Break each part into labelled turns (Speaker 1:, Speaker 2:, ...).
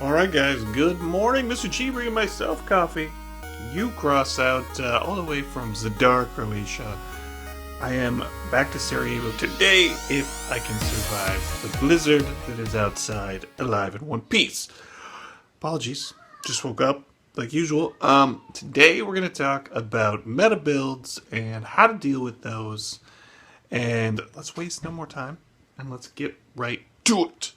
Speaker 1: Alright guys, good morning. Mr. G bringing myself coffee. You Crossout, all the way from Zadar, Croatia. I am back to Sarajevo today if I can survive the blizzard that is outside alive in one piece. Apologies, just woke up like usual. Today we're going to talk about meta builds and how to deal with those. And let's waste no more time and let's get right to it.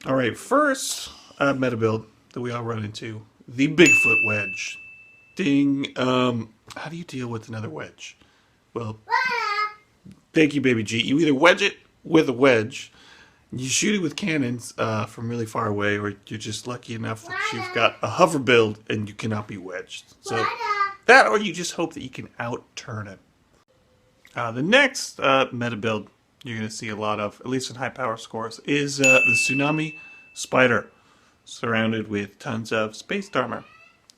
Speaker 1: Alright, first meta build that we all run into, the Bigfoot wedge. Ding. How do you deal with another wedge? Well, thank you, Baby G. You either wedge it with a wedge, you shoot it with cannons from really far away, or you're just lucky enough that you've got a hover build and you cannot be wedged. So that, or you just hope that you can out-turn it. The next meta build you're going to see a lot of, at least in high power scores, is the Tsunami Spider, surrounded with tons of space armor.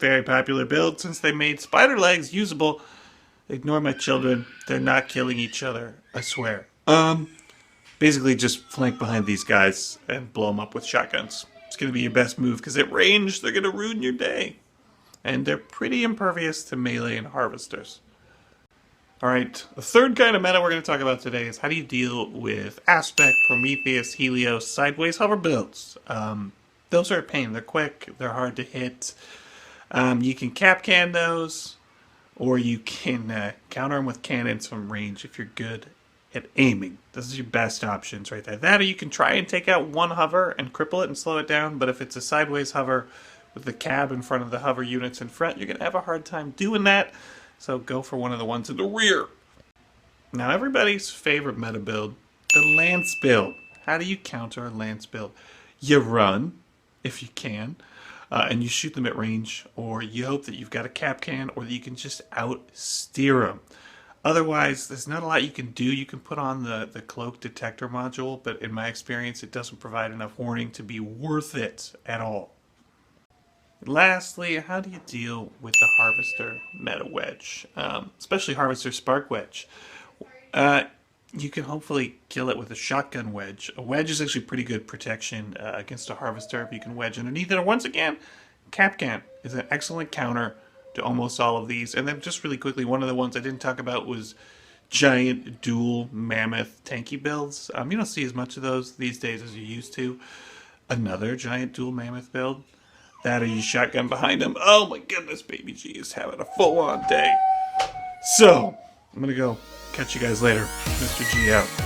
Speaker 1: Very popular build since they made spider legs usable. Ignore my children, they're not killing each other, I swear. Basically just flank behind these guys and blow them up with shotguns. It's going to be your best move because at range they're going to ruin your day. And they're pretty impervious to melee and harvesters. Alright, the third kind of meta we're going to talk about today is how do you deal with Aspect, Prometheus, Helios, Sideways hover builds. Those are a pain. They're quick, they're hard to hit. You can cap can those, or you can counter them with cannons from range if you're good at aiming. Those are your best options right there. That, or you can try and take out one hover and cripple it and slow it down, but if it's a sideways hover with the cab in front of the hover units in front, you're going to have a hard time doing that. So go for one of the ones in the rear. Now everybody's favorite meta build, the lance build. How do you counter a lance build? You run, if you can, and you shoot them at range, or you hope that you've got a cap can, or that you can just out-steer them. Otherwise, there's not a lot you can do. You can put on the cloak detector module, but in my experience, it doesn't provide enough warning to be worth it at all. Lastly, how do you deal with the Harvester meta wedge, especially Harvester Spark wedge? You can hopefully kill it with a shotgun wedge. A wedge is actually pretty good protection against a Harvester if you can wedge underneath it. And once again, Capcan is an excellent counter to almost all of these. And then just really quickly, one of the ones I didn't talk about was giant dual mammoth tanky builds. You don't see as much of those these days as you used to. Another giant dual mammoth build. That or you shotgun behind him. Oh my goodness, Baby G is having a full-on day. So, I'm going to go catch you guys later. Mr. G out.